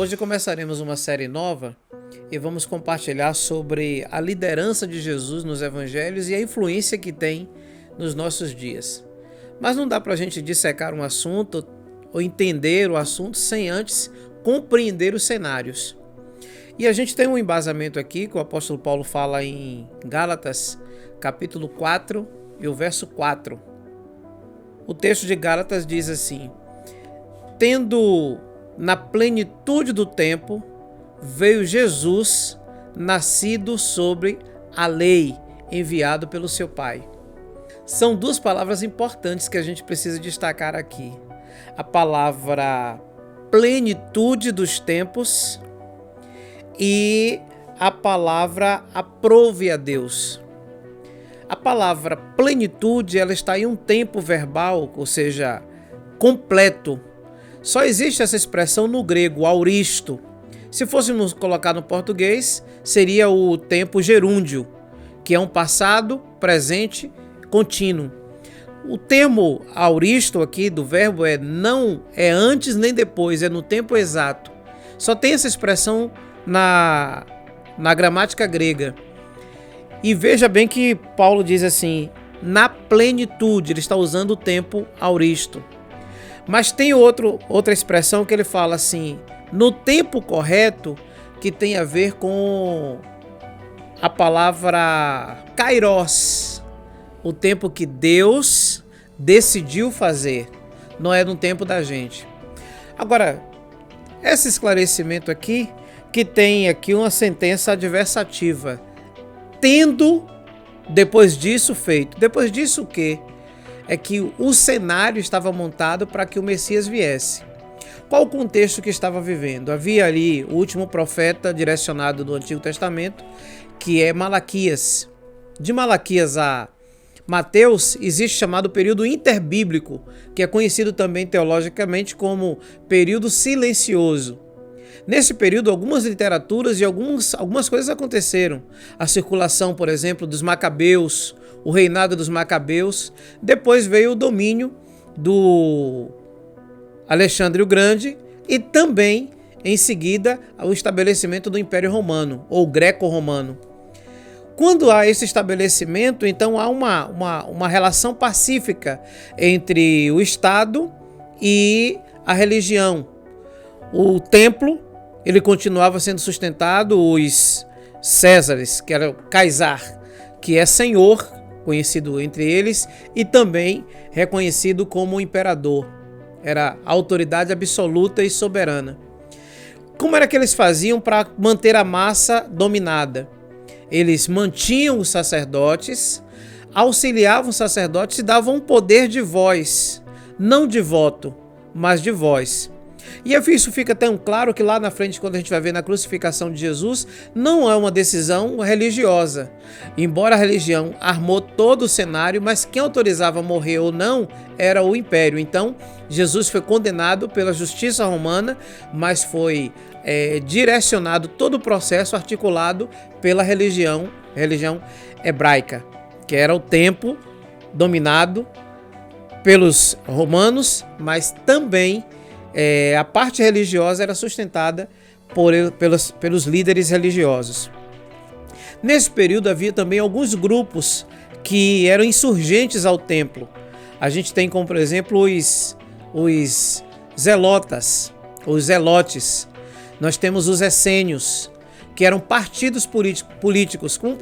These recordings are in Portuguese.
Hoje começaremos uma série nova e vamos compartilhar sobre a liderança de Jesus nos evangelhos e a influência que tem nos nossos dias. Mas não dá para a gente dissecar um assunto ou entender o assunto sem antes compreender os cenários. E a gente tem um embasamento aqui que o apóstolo Paulo fala em Gálatas, capítulo 4 e o verso 4. O texto de Gálatas diz assim: tendo na plenitude do tempo, veio Jesus, nascido sobre a lei, enviado pelo seu Pai. São duas palavras importantes que a gente precisa destacar aqui. A palavra plenitude dos tempos e a palavra aprove a Deus. A palavra plenitude, ela está em um tempo verbal, ou seja, completo. Só existe essa expressão no grego, auristo. Se fôssemos colocar no português, seria o tempo gerúndio, que é um passado, presente, contínuo. O termo auristo aqui do verbo não é antes nem depois, é no tempo exato. Só tem essa expressão na gramática grega. E veja bem que Paulo diz assim, na plenitude, ele está usando o tempo auristo. Mas tem outra expressão que ele fala assim, no tempo correto, que tem a ver com a palavra kairos, o tempo que Deus decidiu fazer, não é no tempo da gente. Agora, esse esclarecimento aqui, que tem aqui uma sentença adversativa, tendo depois disso feito. Depois disso o quê? É que o cenário estava montado para que o Messias viesse. Qual o contexto que estava vivendo? Havia ali o último profeta direcionado do Antigo Testamento, que é Malaquias. De Malaquias a Mateus existe chamado período interbíblico, que é conhecido também teologicamente como período silencioso. Nesse período, algumas literaturas e algumas coisas aconteceram. A circulação, por exemplo, dos Macabeus, o reinado dos Macabeus. Depois veio o domínio do Alexandre o Grande e também, em seguida, o estabelecimento do Império Romano, ou Greco-Romano. Quando há esse estabelecimento, então há uma relação pacífica entre o Estado e a religião. O templo, ele continuava sendo sustentado, os Césares, que era o Caesar, que é senhor, conhecido entre eles, e também reconhecido como imperador. Era a autoridade absoluta e soberana. Como era que eles faziam para manter a massa dominada? Eles mantinham os sacerdotes, auxiliavam os sacerdotes e davam um poder de voz, não de voto, mas de voz. E isso fica tão claro que lá na frente, quando a gente vai ver na crucificação de Jesus, não é uma decisão religiosa. Embora a religião armou todo o cenário, mas quem autorizava morrer ou não era o império. Então, Jesus foi condenado pela justiça romana, mas foi direcionado todo o processo articulado pela religião hebraica, que era o tempo dominado pelos romanos, mas também a parte religiosa era sustentada pelos líderes religiosos. Nesse período havia também alguns grupos que eram insurgentes ao templo. A gente tem como, por exemplo, os zelotas, os zelotes. Nós temos os essênios, que eram partidos políticos, como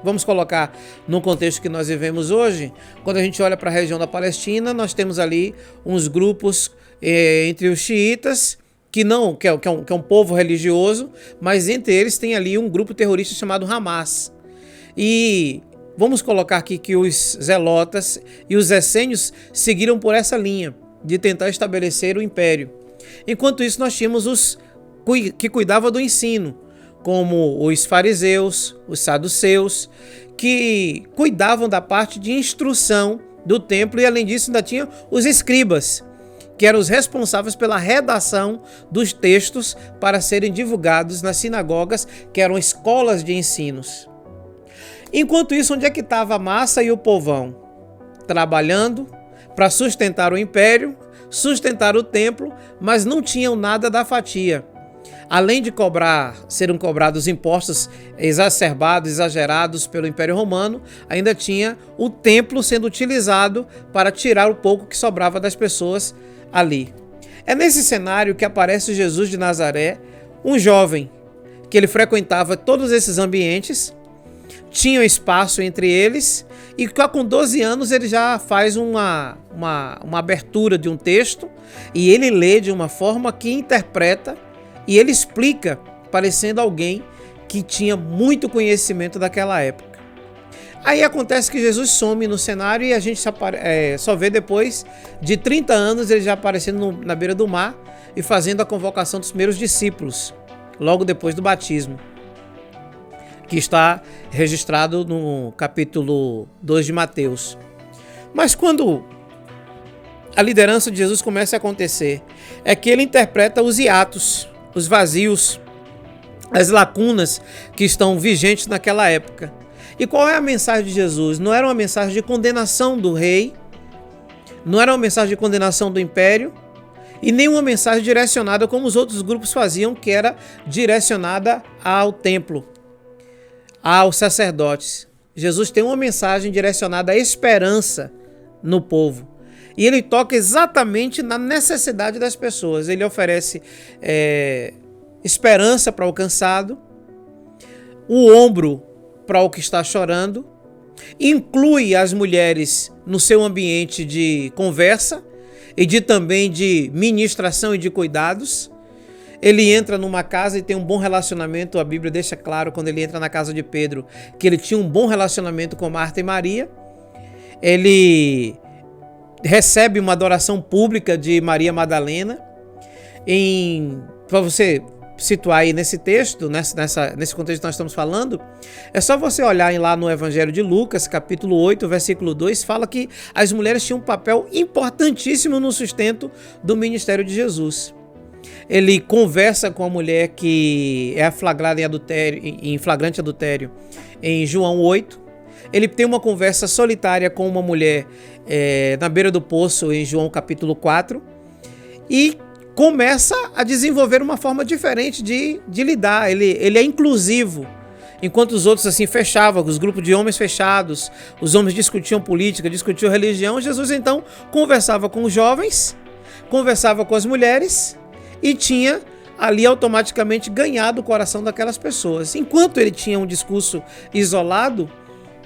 vamos colocar no contexto que nós vivemos hoje. Quando a gente olha para a região da Palestina, nós temos ali uns grupos entre os xiitas, que é um povo religioso, mas entre eles tem ali um grupo terrorista chamado Hamas. E vamos colocar aqui que os zelotas e os essênios seguiram por essa linha de tentar estabelecer o império. Enquanto isso, nós tínhamos os que cuidavam do ensino, como os fariseus, os saduceus, que cuidavam da parte de instrução do templo, e além disso ainda tinha os escribas, que eram os responsáveis pela redação dos textos para serem divulgados nas sinagogas, que eram escolas de ensinos. Enquanto isso, onde é que estava a massa e o povão? Trabalhando para sustentar o império, sustentar o templo, mas não tinham nada da fatia. Além de serem cobrados impostos exacerbados, exagerados pelo Império Romano, ainda tinha o templo sendo utilizado para tirar o pouco que sobrava das pessoas ali. É nesse cenário que aparece Jesus de Nazaré, um jovem que ele frequentava todos esses ambientes, tinha espaço entre eles, e com 12 anos ele já faz uma abertura de um texto, e ele lê de uma forma que interpreta, e ele explica, parecendo alguém que tinha muito conhecimento daquela época. Aí acontece que Jesus some no cenário e a gente só vê depois de 30 anos ele já aparecendo na beira do mar e fazendo a convocação dos primeiros discípulos, logo depois do batismo, que está registrado no capítulo 2 de Mateus. Mas quando a liderança de Jesus começa a acontecer, é que ele interpreta os hiatos, os vazios, as lacunas que estão vigentes naquela época. E qual é a mensagem de Jesus? Não era uma mensagem de condenação do rei, não era uma mensagem de condenação do império, e nem uma mensagem direcionada como os outros grupos faziam, que era direcionada ao templo, aos sacerdotes. Jesus tem uma mensagem direcionada à esperança no povo. E ele toca exatamente na necessidade das pessoas. Ele oferece esperança para o cansado, o ombro para o que está chorando, inclui as mulheres no seu ambiente de conversa e também de ministração e de cuidados. Ele entra numa casa e tem um bom relacionamento. A Bíblia deixa claro, quando ele entra na casa de Pedro, que ele tinha um bom relacionamento com Marta e Maria. Ele recebe uma adoração pública de Maria Madalena. Para você situar aí nesse texto, nesse contexto que nós estamos falando, é só você olhar lá no Evangelho de Lucas, capítulo 8, versículo 2, fala que as mulheres tinham um papel importantíssimo no sustento do ministério de Jesus. Ele conversa com a mulher que é flagrada em flagrante adultério em João 8. Ele tem uma conversa solitária com uma mulher na beira do poço em João capítulo 4. E começa a desenvolver uma forma diferente de lidar. Ele é inclusivo. Enquanto os outros assim fechavam, os grupos de homens fechados, os homens discutiam política, discutiam religião, Jesus então conversava com os jovens, conversava com as mulheres e tinha ali automaticamente ganhado o coração daquelas pessoas. Enquanto ele tinha um discurso isolado,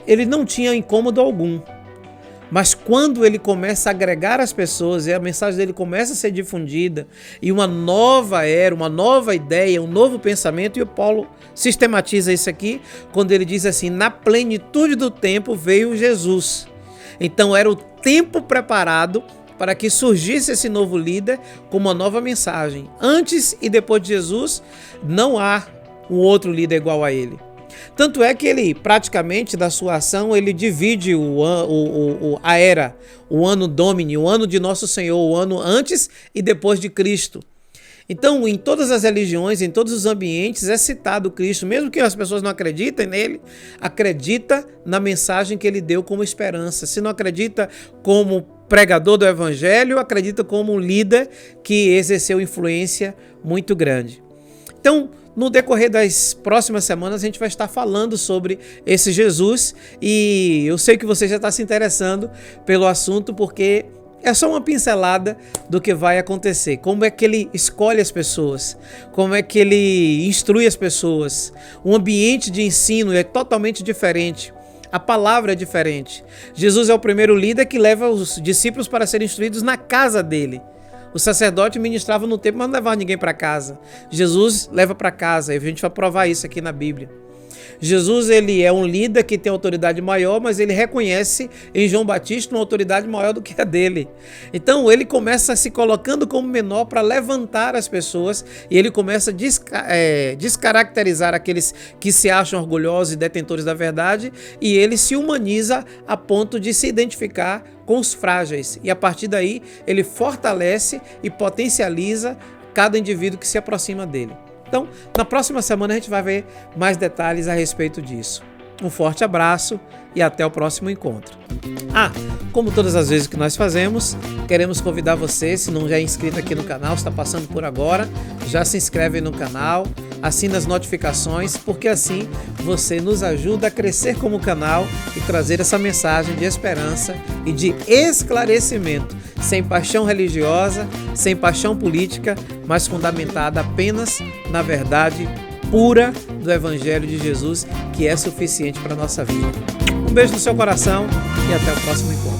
ele não tinha incômodo algum. Mas quando ele começa a agregar as pessoas e a mensagem dele começa a ser difundida e uma nova era, uma nova ideia, um novo pensamento, e o Paulo sistematiza isso aqui quando ele diz assim: na plenitude do tempo veio Jesus. Então era o tempo preparado para que surgisse esse novo líder com uma nova mensagem. Antes e depois de Jesus, não há um outro líder igual a ele. Tanto é que ele, praticamente, da sua ação, ele divide a era, o ano Domini, o ano de Nosso Senhor, o ano antes e depois de Cristo. Então, em todas as religiões, em todos os ambientes, é citado Cristo. Mesmo que as pessoas não acreditem nele, acredita na mensagem que ele deu como esperança. Se não acredita como pregador do Evangelho, acredita como um líder que exerceu influência muito grande. Então, no decorrer das próximas semanas, a gente vai estar falando sobre esse Jesus, e eu sei que você já está se interessando pelo assunto, porque é só uma pincelada do que vai acontecer. Como é que ele escolhe as pessoas, como é que ele instrui as pessoas. O ambiente de ensino é totalmente diferente. A palavra é diferente. Jesus é o primeiro líder que leva os discípulos para serem instruídos na casa dele. O sacerdote ministrava no templo, mas não levava ninguém para casa. Jesus leva para casa, e a gente vai provar isso aqui na Bíblia. Jesus, ele é um líder que tem autoridade maior, mas ele reconhece em João Batista uma autoridade maior do que a dele. Então ele começa se colocando como menor para levantar as pessoas, e ele começa a descaracterizar aqueles que se acham orgulhosos e detentores da verdade, e ele se humaniza a ponto de se identificar com os frágeis, e a partir daí ele fortalece e potencializa cada indivíduo que se aproxima dele. Então, na próxima semana a gente vai ver mais detalhes a respeito disso. Um forte abraço e até o próximo encontro. Como todas as vezes que nós fazemos, queremos convidar você, se não já é inscrito aqui no canal, está passando por agora, já se inscreve no canal, assina as notificações, porque assim você nos ajuda a crescer como canal e trazer essa mensagem de esperança e de esclarecimento, sem paixão religiosa, sem paixão política, mas fundamentada apenas na verdade pura do Evangelho de Jesus, que é suficiente para a nossa vida. Um beijo no seu coração e até o próximo encontro.